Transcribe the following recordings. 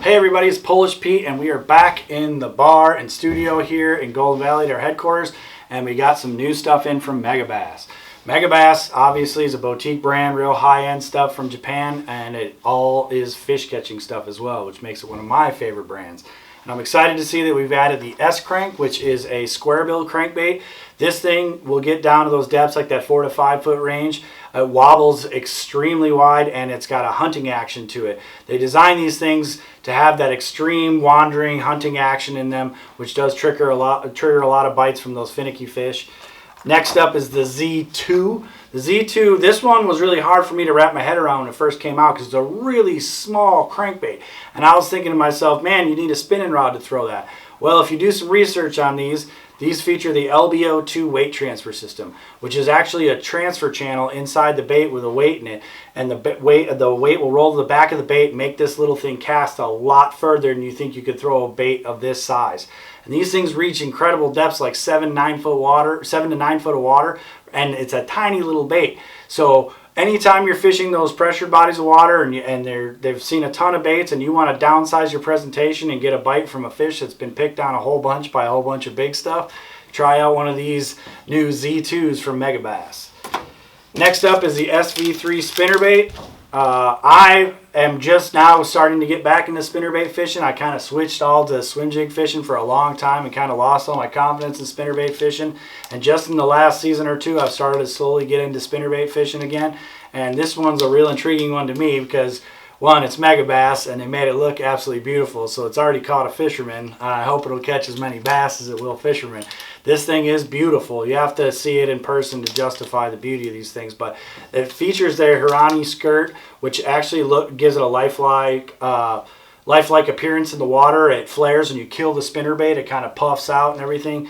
Hey everybody, it's Polish Pete and we are back in the bar and studio here in Golden Valley at our headquarters, and we got some new stuff in from Megabass. Megabass obviously is a boutique brand, real high-end stuff from Japan, and it all is fish catching stuff as well, which makes it one of my favorite brands. And I'm excited to see that we've added the S-Crank, which is a square bill crankbait. This thing will get down to those depths like that 4 to 5 foot range. It wobbles extremely wide and it's got a hunting action to it. They design these things to have that extreme wandering hunting action in them, which does trigger a lot of bites from those finicky fish. Next up is the Z2. The Z2, this one was really hard for me to wrap my head around when it first came out because it's a really small crankbait. And I was thinking to myself, man, you need a spinning rod to throw that. Well, if you do some research on these feature the LBO2 weight transfer system, which is actually a transfer channel inside the bait with a weight in it. And the weight will roll to the back of the bait and make this little thing cast a lot further than you think you could throw a bait of this size. And these things reach incredible depths like 7 to 9 foot of water, and it's a tiny little bait. So anytime you're fishing those pressured bodies of water and they've seen a ton of baits and you want to downsize your presentation and get a bite from a fish that's been picked on a whole bunch by a whole bunch of big stuff, try out one of these new Z2s from Megabass. Next up is the SV3 spinnerbait. I am just now starting to get back into spinnerbait fishing. I kind of switched all to swim jig fishing for a long time and kind of lost all my confidence in spinnerbait fishing. And just in the last season or two, I've started to slowly get into spinnerbait fishing again. And this one's a real intriguing one to me because, one, it's Megabass and they made it look absolutely beautiful. So it's already caught a fisherman. I hope it'll catch as many bass as it will fishermen. This thing is beautiful. You have to see it in person to justify the beauty of these things. But it features their Hirani skirt, which actually gives it a lifelike appearance in the water. It flares when you kill the spinnerbait. It kind of puffs out and everything.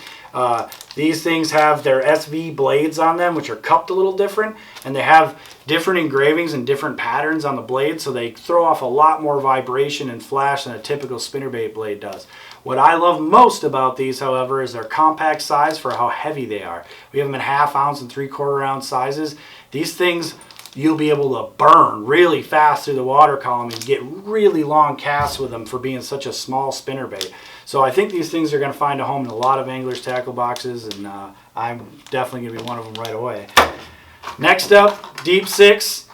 These things have their SV blades on them, which are cupped a little different, and they have different engravings and different patterns on the blade, so they throw off a lot more vibration and flash than a typical spinnerbait blade does. What I love most about these, however, is their compact size for how heavy they are. We have them in 1/2 ounce and 3/4 ounce sizes. These things you'll be able to burn really fast through the water column and get really long casts with them for being such a small spinnerbait. So I think these things are going to find a home in a lot of anglers' tackle boxes, and I'm definitely going to be one of them right away. Next up, DeepSix.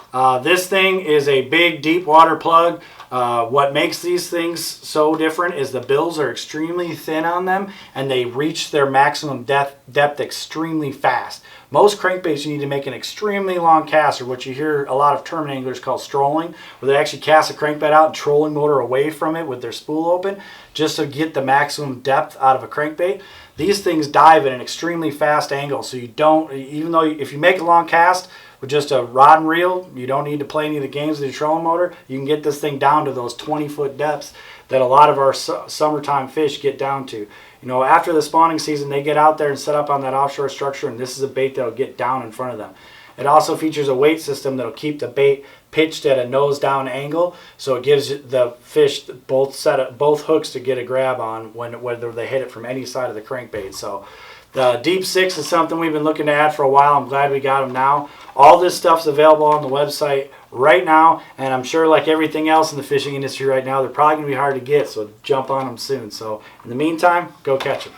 This thing is a big deep water plug. What makes these things so different is the bills are extremely thin on them and they reach their maximum depth extremely fast. Most crankbaits you need to make an extremely long cast, or what you hear a lot of tournament anglers call strolling, where they actually cast a crankbait out and trolling motor away from it with their spool open just to get the maximum depth out of a crankbait. These things dive at an extremely fast angle, so you don't, even though if you make a long cast with just a rod and reel, you don't need to play any of the games with your trolling motor. You can get this thing down to those 20-foot depths that a lot of our summertime fish get down to. You know, after the spawning season, they get out there and set up on that offshore structure, and this is a bait that'll get down in front of them. It also features a weight system that'll keep the bait pitched at a nose down angle, so it gives the fish both hooks to get a grab on whether they hit it from any side of the crankbait. So the DeepSix is something we've been looking to add for a while. I'm glad we got them now. All this stuff's available on the website right now, and I'm sure like everything else in the fishing industry right now, they're probably going to be hard to get, so jump on them soon. So in the meantime, go catch them.